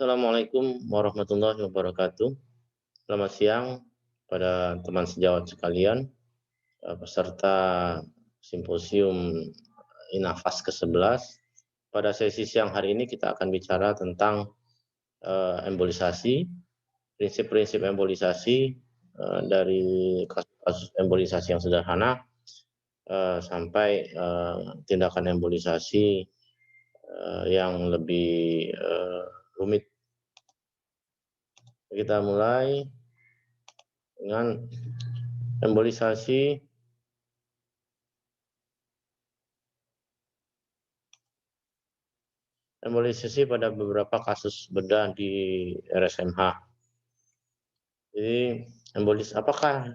Assalamualaikum warahmatullahi wabarakatuh. Selamat siang pada teman sejawat sekalian, peserta simposium Inafas ke-11. Pada sesi siang hari ini kita akan bicara tentang embolisasi, prinsip-prinsip embolisasi, dari kasus embolisasi yang sederhana sampai tindakan embolisasi yang lebih rumit. Kita mulai dengan embolisasi. Embolisasi pada beberapa kasus bedah di RSMH. Jadi apakah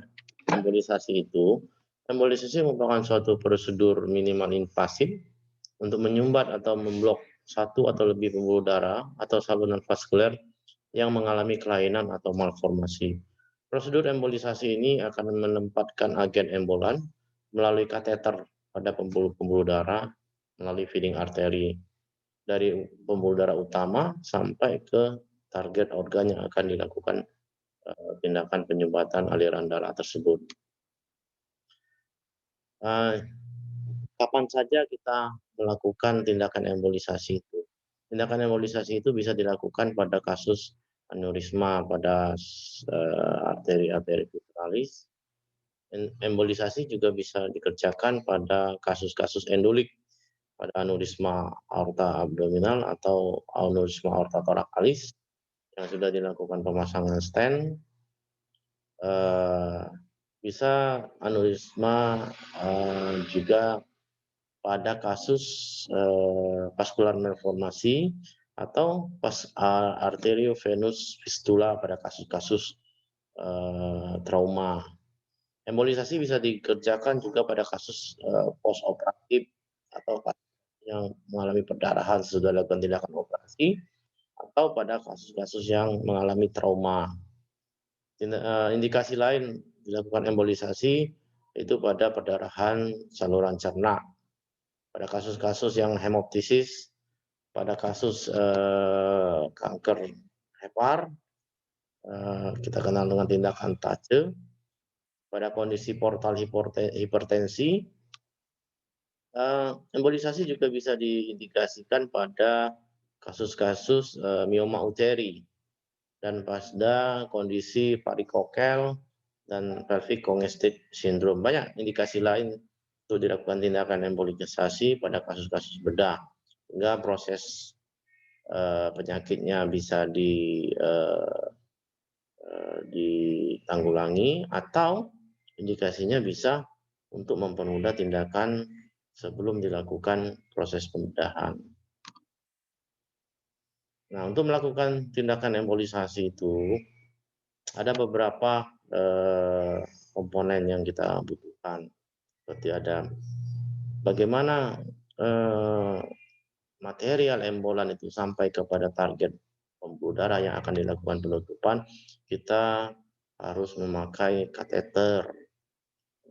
embolisasi itu? Embolisasi merupakan suatu prosedur minimal invasif untuk menyumbat atau memblok satu atau lebih pembuluh darah atau saluran vaskuler yang mengalami kelainan atau malformasi. Prosedur embolisasi ini akan menempatkan agen embolan melalui kateter pada pembuluh-pembuluh darah melalui feeding arteri dari pembuluh darah utama sampai ke target organ yang akan dilakukan tindakan penyumbatan aliran darah tersebut. Kapan saja kita melakukan tindakan embolisasi itu? Tindakan embolisasi itu bisa dilakukan pada kasus aneurisma pada arteri vitralis. Embolisasi juga bisa dikerjakan pada kasus-kasus endolik, pada aneurisma aorta abdominal atau aneurisma aorta thoracalis yang sudah dilakukan pemasangan stent. Bisa aneurisma juga pada kasus vaskular malformasi atau arteriovenous fistula pada kasus-kasus trauma. Embolisasi bisa dikerjakan juga pada kasus post operatif atau yang mengalami perdarahan sesudah dilakukan tindakan operasi atau pada kasus-kasus yang mengalami trauma. Indikasi lain dilakukan embolisasi itu pada perdarahan saluran cerna, pada kasus-kasus yang hemoptisis, pada kasus kanker hepar, kita kenal dengan tindakan TACE, pada kondisi portal hipertensi. Embolisasi juga bisa diindikasikan pada kasus-kasus mioma uteri dan pada kondisi varikokel dan pelvic congested syndrome. Banyak indikasi lain untuk dilakukan tindakan embolisasi pada kasus-kasus bedah, sehingga proses penyakitnya bisa ditanggulangi atau indikasinya bisa untuk mempermudah tindakan sebelum dilakukan proses pembedahan. Nah, untuk melakukan tindakan embolisasi itu ada beberapa komponen yang kita butuhkan. Seperti ada bagaimana material embolan itu sampai kepada target pembuluh darah yang akan dilakukan penutupan. Kita harus memakai kateter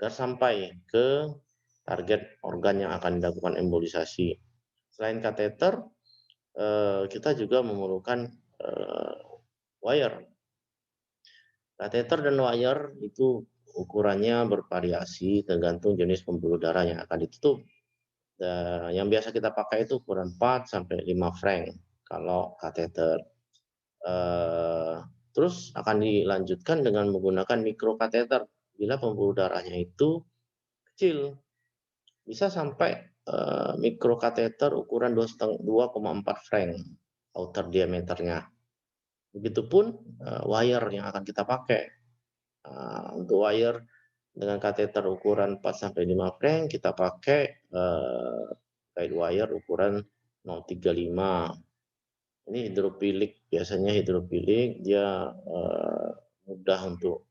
agar sampai ke target organ yang akan dilakukan embolisasi. Selain kateter, kita juga memerlukan wire. Kateter dan wire itu ukurannya bervariasi tergantung jenis pembuluh darah yang akan ditutup. Yang biasa kita pakai itu ukuran 4 sampai 5 frank kalau kateter. Terus akan dilanjutkan dengan menggunakan mikrokateter bila pembuluh darahnya itu kecil. Bisa sampai mikrokateter ukuran 2,4 frank outer diameternya. Begitupun wire yang akan kita pakai. Untuk wire dengan kateter ukuran 4 sampai 5 frank kita pakai guide wire ukuran 0,35. Ini hidrofilik, biasanya hidrofilik dia mudah untuk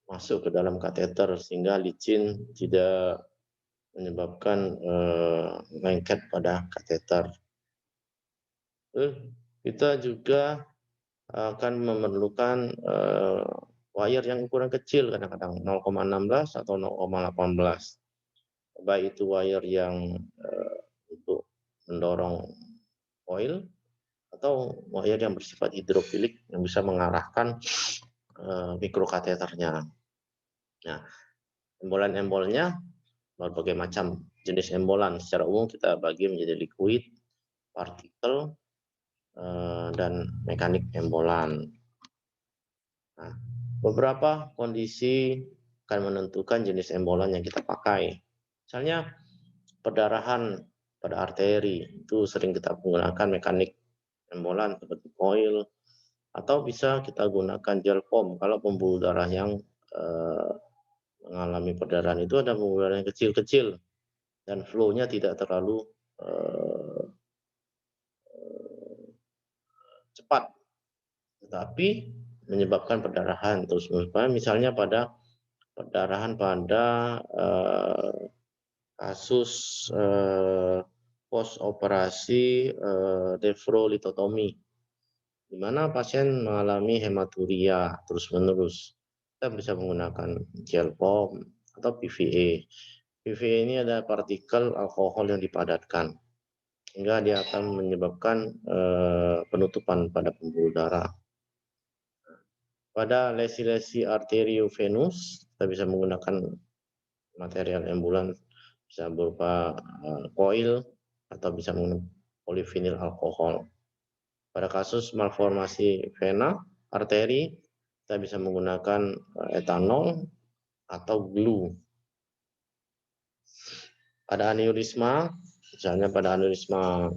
masuk ke dalam kateter sehingga licin tidak menyebabkan lengket pada kateter. Kita juga akan memerlukan wire yang ukuran kecil, kadang-kadang 0,16 atau 0,18. Baik itu wire yang untuk mendorong coil atau wire yang bersifat hidrofilik yang bisa mengarahkan mikrokateternya. Nah, embolan-embolnya berbagai macam jenis embolan. Secara umum kita bagi menjadi liquid, partikel, dan mekanik embolan. Nah, beberapa kondisi akan menentukan jenis embolan yang kita pakai. Misalnya perdarahan pada arteri itu sering kita menggunakan mekanik embolan seperti coil, atau bisa kita gunakan gel foam kalau pembuluh darah yang mengalami perdarahan itu ada pembuluh darah yang kecil-kecil dan flow-nya tidak terlalu cepat, tetapi menyebabkan perdarahan terus menerus. Misalnya pada perdarahan pada kasus post operasi nefrolitotomi, di mana pasien mengalami hematuria terus menerus. Kita bisa menggunakan gel foam atau PVA. PVA ini ada partikel alkohol yang dipadatkan, sehingga dia akan menyebabkan penutupan pada pembuluh darah. Pada lesi-lesi arteriovenus, kita bisa menggunakan material embolan, bisa berupa coil atau bisa menggunakan polivinil alkohol. Pada kasus malformasi vena, arteri, kita bisa menggunakan etanol atau glue. Pada aneurisma, misalnya pada aneurisma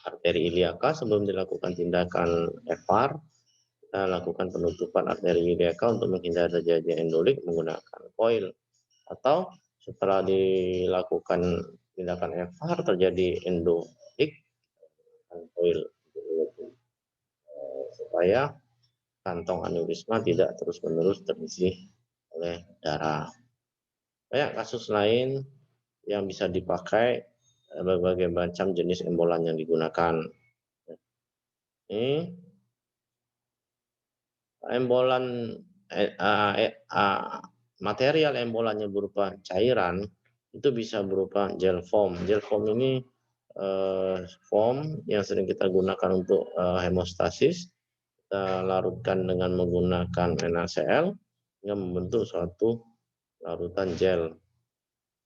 arteri iliaka, sebelum dilakukan tindakan FR, kita lakukan penutupan arteri iliaka untuk menghindari terjadinya endolik menggunakan coil. Atau setelah dilakukan tindakan FR terjadi endolik, coil supaya kantong aneurisma tidak terus-menerus terisi oleh darah. Banyak kasus lain yang bisa dipakai, berbagai macam jenis embolan yang digunakan. Ini embolan material embolannya berupa cairan itu bisa berupa gel foam. Gel foam ini foam yang sering kita gunakan untuk hemostasis. Kita larutkan dengan menggunakan NaCl yang membentuk suatu larutan gel,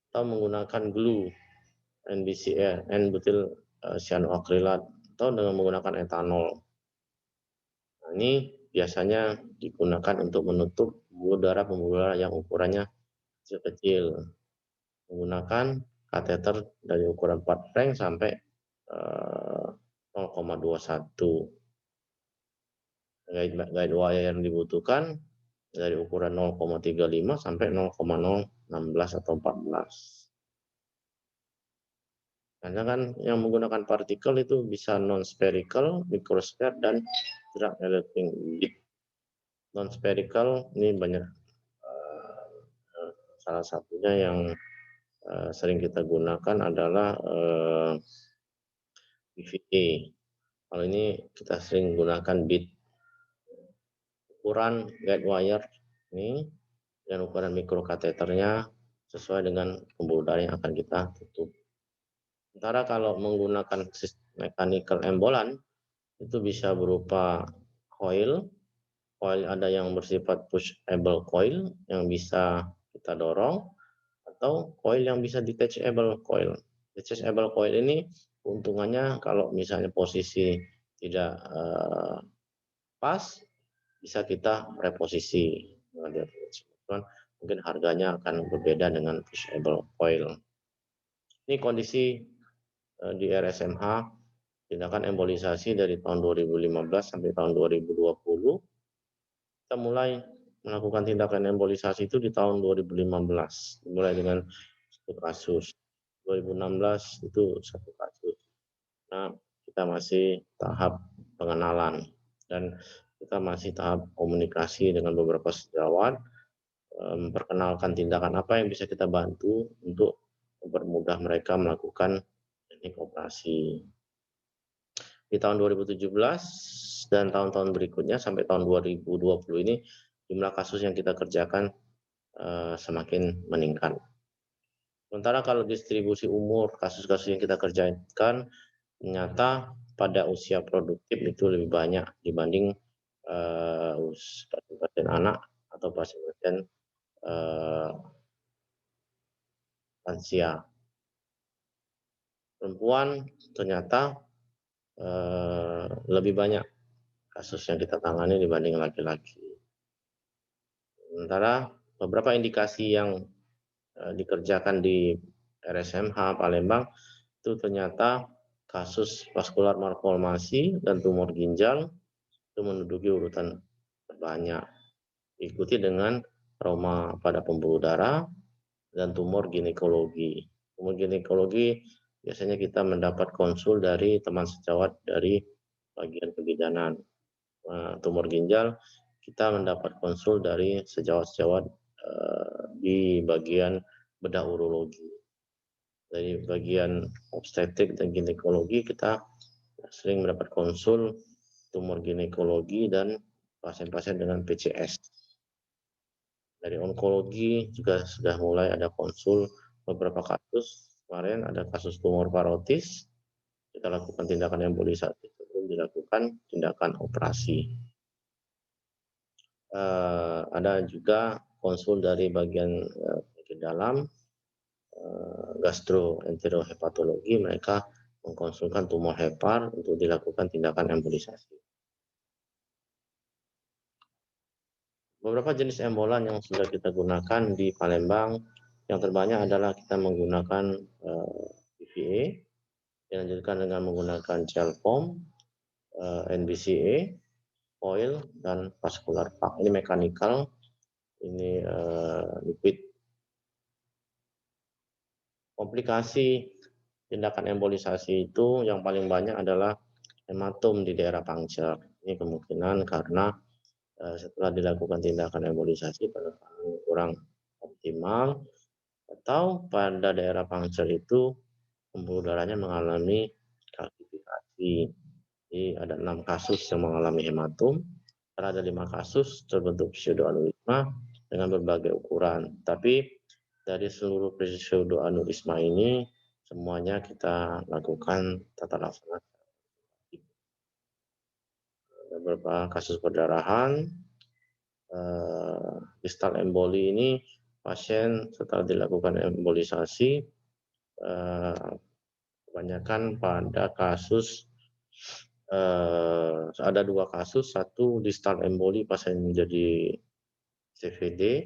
atau menggunakan glue NBCl, N-butil cyanoacrylat, atau dengan menggunakan etanol. Nah, ini biasanya digunakan untuk menutup pembuluh darah yang ukurannya kecil-kecil, menggunakan kateter dari ukuran 4 frank sampai 0,21. Guide wire yang dibutuhkan dari ukuran 0,35 sampai 0,016 atau 14. Karena kan yang menggunakan partikel itu bisa non-spherical, microsphere, dan drug electric bead. Non-spherical ini banyak, salah satunya yang sering kita gunakan adalah PVA. Kalau ini kita sering gunakan bead. Ukuran guide wire ini dan ukuran mikrokateternya sesuai dengan pembuluh darah yang akan kita tutup. Sementara kalau menggunakan mechanical embolan itu bisa berupa coil. Coil ada yang bersifat pushable coil yang bisa kita dorong, atau coil yang bisa detachable coil. Detachable coil ini keuntungannya kalau misalnya posisi tidak pas, bisa kita reposisi. Mungkin harganya akan berbeda dengan pushable coil. Ini kondisi di RSMH, tindakan embolisasi dari tahun 2015 sampai tahun 2020. Kita mulai melakukan tindakan embolisasi itu di tahun 2015, mulai dengan satu kasus. 2016 itu satu kasus. Nah, kita masih tahap pengenalan dan kita masih tahap komunikasi dengan beberapa sejawat, memperkenalkan tindakan apa yang bisa kita bantu untuk mempermudah mereka melakukan teknik operasi. Di tahun 2017 dan tahun-tahun berikutnya sampai tahun 2020 ini jumlah kasus yang kita kerjakan semakin meningkat. Sementara kalau distribusi umur kasus-kasus yang kita kerjakan ternyata pada usia produktif itu lebih banyak dibanding pasien-pasien anak atau pasien-pasien lansia. Perempuan ternyata lebih banyak kasus yang kita tangani dibanding laki-laki. Sementara beberapa indikasi yang dikerjakan di RSMH Palembang itu ternyata kasus vaskular malformasi dan tumor ginjal itu menduduki urutan terbanyak, diikuti dengan trauma pada pembuluh darah dan tumor ginekologi. Tumor ginekologi biasanya kita mendapat konsul dari teman sejawat dari bagian kebidanan. Tumor ginjal kita mendapat konsul dari sejawat-sejawat di bagian bedah urologi. Dari bagian obstetrik dan ginekologi kita sering mendapat konsul tumor ginekologi dan pasien-pasien dengan PCS. Dari onkologi juga sudah mulai ada konsul beberapa kasus. Kemarin ada kasus tumor parotis, kita lakukan tindakan embolisasi sebelum dilakukan tindakan operasi. Ada juga konsul dari bagian penyakit dalam, gastroenterohepatologi, mereka mengkonsulkan tumor hepar untuk dilakukan tindakan embolisasi. Beberapa jenis embolan yang sudah kita gunakan di Palembang, yang terbanyak adalah kita menggunakan PVA, dilanjutkan dengan menggunakan gel foam, NBCA, oil, dan vascular pack. Ini mechanical, ini liquid. Komplikasi tindakan embolisasi itu yang paling banyak adalah hematom di daerah puncture. Ini kemungkinan karena setelah dilakukan tindakan embolisasi penekanan kurang optimal atau pada daerah puncture itu pembuluh darahnya mengalami kalsifikasi. Jadi ada 6 kasus yang mengalami hematom, karena ada 5 kasus terbentuk pseudoaneurisma dengan berbagai ukuran. Tapi dari seluruh pseudoaneurisma ini semuanya kita lakukan tata laksana. Ada beberapa kasus perdarahan, distal emboli ini pasien setelah dilakukan embolisasi kebanyakan pada kasus ada 2 kasus, satu distal emboli pasien menjadi CVD,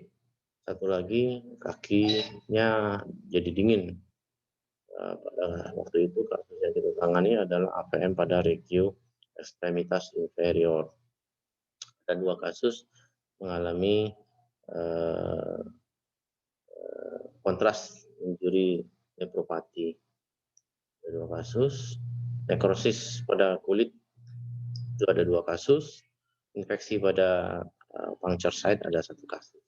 satu lagi kakinya jadi dingin. Pada waktu itu kasus yang kita tangani adalah APM pada regio ekstremitas inferior. Dan 2 kasus mengalami kontras injuri nefropati. 2 kasus nekrosis pada kulit itu ada 2 kasus, infeksi pada puncture site ada 1 kasus.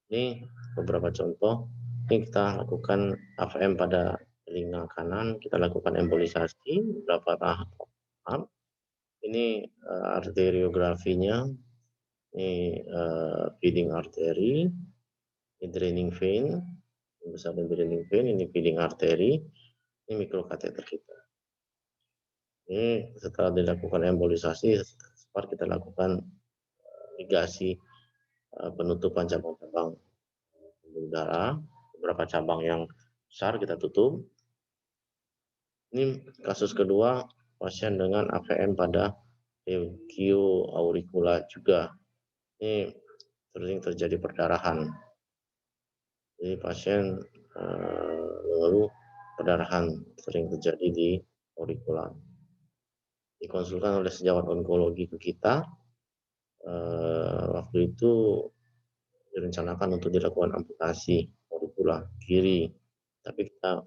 Ini beberapa contoh. Ini kita lakukan AVM pada telinga kanan, kita lakukan embolisasi beberapa tahap. Ini arteriografinya, ini feeding artery, ini draining vein, besar draining vein, ini feeding artery, ini mikrokateter kita. Ini setelah dilakukan embolisasi, sempat kita lakukan ligasi penutupan cabang-cabang pembuluh darah, beberapa cabang yang besar kita tutup. Ini kasus kedua, pasien dengan AVM pada regio auricula juga. Ini sering terjadi perdarahan. Jadi pasien mengeluh perdarahan sering terjadi di auricula. Dikonsulkan oleh sejawat onkologi ke kita. Waktu itu direncanakan untuk dilakukan amputasi auricula kiri, tapi kita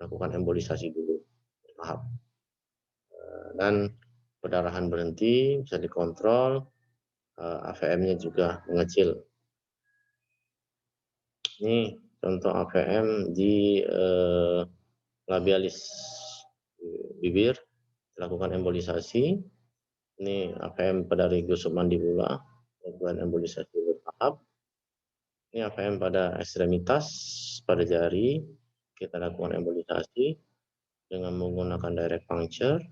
lakukan embolisasi dulu bertahap. Dan perdarahan berhenti, bisa dikontrol, AVM-nya juga mengecil. Ini contoh AVM di labialis bibir, lakukan embolisasi. Ini AVM pada regio submandibula, lakukan embolisasi bertahap. Ini AVM pada ekstremitas, pada jari, kita lakukan embolisasi dengan menggunakan direct puncture.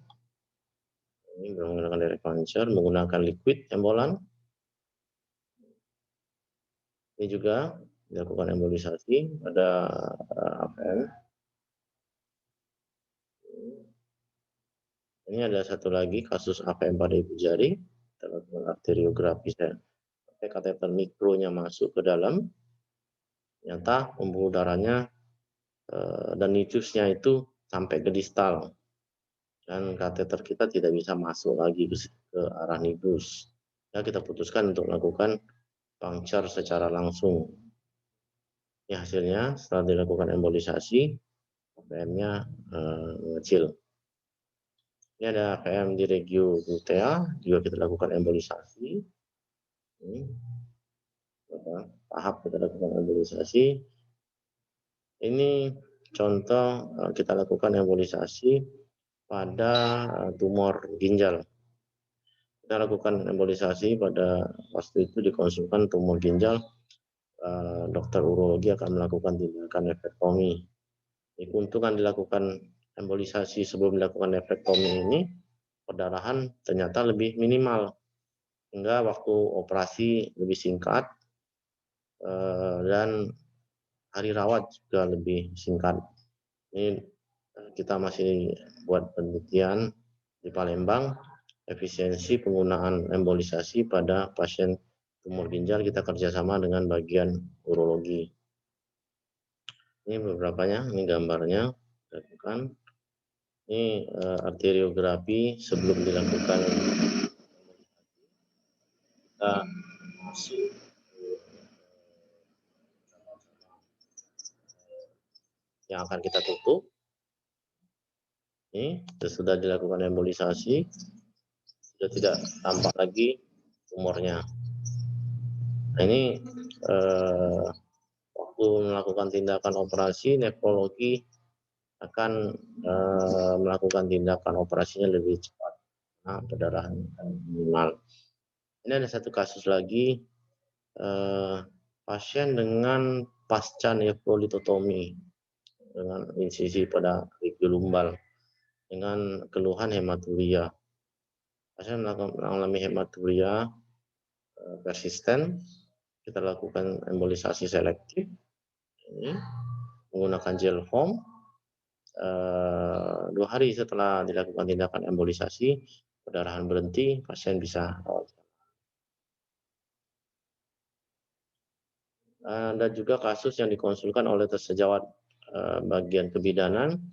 Ini menggunakan direct puncture, menggunakan liquid embolan. Ini juga dilakukan embolisasi pada AVM. Ini ada satu lagi kasus AVM pada ibu jari, kita lakukan arteriografi, sampai kateter mikronya masuk ke dalam, ternyata pembuluh darahnya dan nidusnya itu sampai ke distal, dan kateter kita tidak bisa masuk lagi ke arah nidus. Ya, kita putuskan untuk melakukan puncture secara langsung. Ini hasilnya setelah dilakukan embolisasi, AVM-nya mengecil. Ini ada AVM di regio glutea, juga kita lakukan embolisasi. Ini tahap kita lakukan embolisasi. Ini contoh kita lakukan embolisasi pada tumor ginjal. Kita lakukan embolisasi pada waktu itu dikonsulkan tumor ginjal, dokter urologi akan melakukan tindakan nefrektomi. Keuntungan dilakukan embolisasi sebelum dilakukan nefrektomi ini, perdarahan ternyata lebih minimal, hingga waktu operasi lebih singkat, dan hari rawat juga lebih singkat. Ini kita masih buat penelitian di Palembang, efisiensi penggunaan embolisasi pada pasien tumor ginjal, kita kerjasama dengan bagian urologi. Ini beberapanya, ini gambarnya, lakukan. Ini arteriografi sebelum dilakukan kita masuk yang akan kita tutup. Ini sudah dilakukan embolisasi, sudah tidak tampak lagi tumornya. Nah, ini waktu melakukan tindakan operasi, nefrologi akan melakukan tindakan operasinya lebih cepat, nah, perdarahan minimal. Ini ada satu kasus lagi, pasien dengan pasca nefrolitotomi dengan insisi pada regio lumbal dengan keluhan hematuria. Pasien mengalami hematuria persisten, kita lakukan embolisasi selektif ini menggunakan gel foam. 2 hari setelah dilakukan tindakan embolisasi, perdarahan berhenti, pasien bisa rawat. Ada juga kasus yang dikonsulkan oleh sejawat bagian kebidanan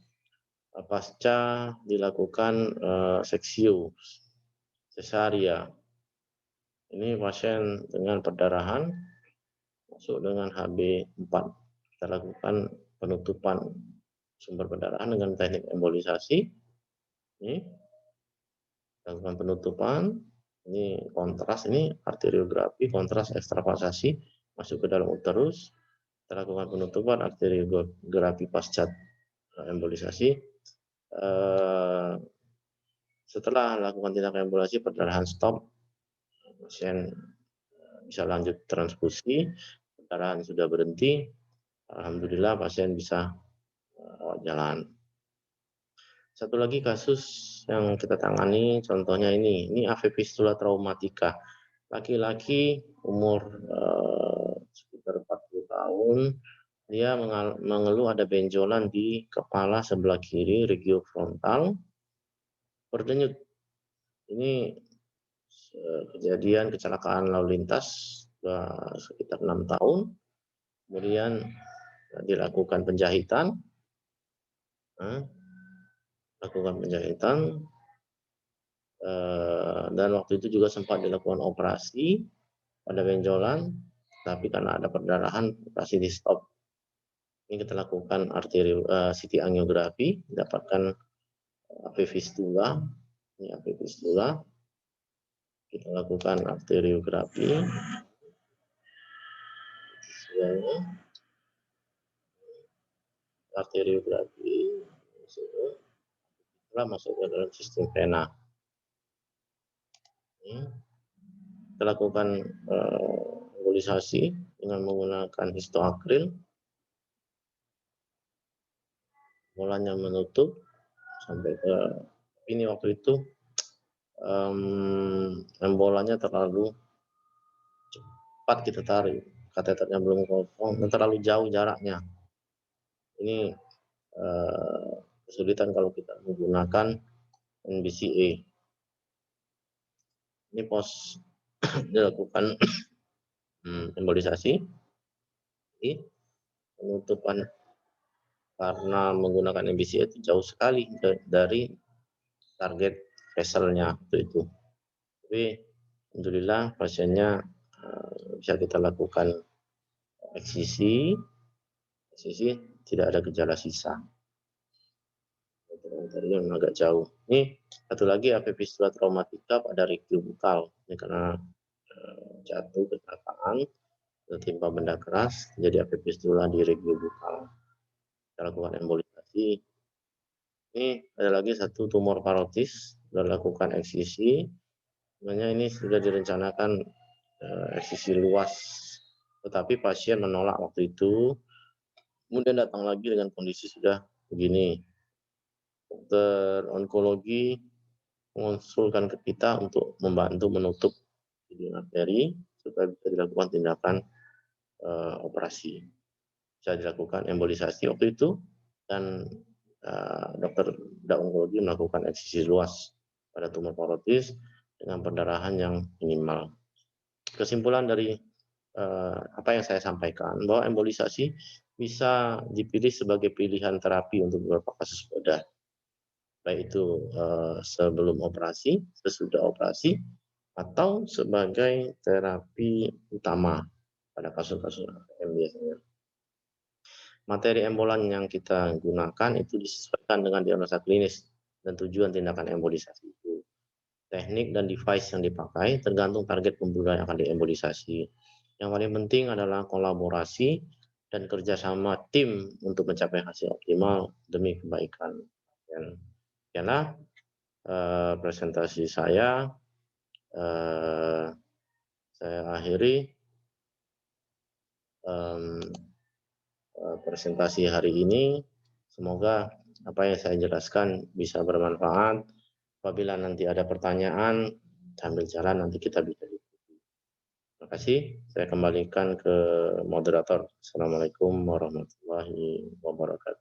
pasca dilakukan seksio cesaria. Ini pasien dengan perdarahan masuk dengan HB4. Kita lakukan penutupan sumber perdarahan dengan teknik embolisasi. Ini lakukan penutupan. Ini kontras, ini arteriografi, kontras ekstravasasi masuk ke dalam uterus. Kita lakukan penutupan arteriografi pasca embolisasi. Setelah lakukan tindakan embolisasi, perdarahan stop, pasien bisa lanjut transfusi, perdarahan sudah berhenti, alhamdulillah pasien bisa jalan. Satu lagi kasus yang kita tangani, contohnya ini AV fistula traumatika. Laki-laki umur sekitar 40 tahun, dia mengeluh ada benjolan di kepala sebelah kiri, regio frontal, berdenyut. Ini kejadian kecelakaan lalu lintas sekitar 6 tahun, kemudian dilakukan penjahitan, dan waktu itu juga sempat dilakukan operasi pada benjolan, tapi karena ada perdarahan, operasi di stop. Ini kita lakukan CT angiografi, dapatkan AV fistula, ini AV fistula, kita lakukan arteriografi, setelah masuk ke dalam sistem vena. Kita lakukan embolisasi dengan menggunakan histoakril, mulanya menutup sampai ke ini waktu itu embolannya terlalu cepat kita tarik, kateternya belum kosong dan terlalu jauh jaraknya. Ini kesulitan kalau kita menggunakan NBCA. Ini pos dilakukan embolisasi, penutupan karena menggunakan NBCA itu jauh sekali dari target vesselnya itu. Tapi alhamdulillah pasiennya bisa kita lakukan eksisi tidak ada gejala sisa. Tadi agak jauh. Ini satu lagi AV fistula traumatika pada regiobukal. Ini karena jatuh kecelakaan, tertimpa benda keras, jadi AV fistula di regiobukal. Kita lakukan embolisasi. Ini ada lagi satu tumor parotis, sudah lakukan eksisi. Sebenarnya ini sudah direncanakan eksisi luas, tetapi pasien menolak waktu itu. Kemudian datang lagi dengan kondisi sudah begini. Dokter onkologi mengusulkan ke kita untuk membantu menutup hidung arteri supaya bisa dilakukan tindakan operasi. Bisa dilakukan embolisasi waktu itu dan dokter onkologi melakukan eksisi luas pada tumor parotis dengan perdarahan yang minimal. Kesimpulan dari apa yang saya sampaikan bahwa embolisasi bisa dipilih sebagai pilihan terapi untuk beberapa kasus bedah, baik itu sebelum operasi, sesudah operasi, atau sebagai terapi utama pada kasus-kasus ATM biasanya. Materi embolan yang kita gunakan itu disesuaikan dengan diagnosa klinis dan tujuan tindakan embolisasi itu. Teknik dan device yang dipakai tergantung target pembuluh yang akan diembolisasi. Yang paling penting adalah kolaborasi dan kerjasama tim untuk mencapai hasil optimal demi kebaikan. Dan sekianlah presentasi saya. Saya akhiri presentasi hari ini. Semoga apa yang saya jelaskan bisa bermanfaat. Apabila nanti ada pertanyaan sambil jalan nanti kita bisa diskusi. Terima kasih. Saya kembalikan ke moderator. Assalamualaikum warahmatullahi wabarakatuh.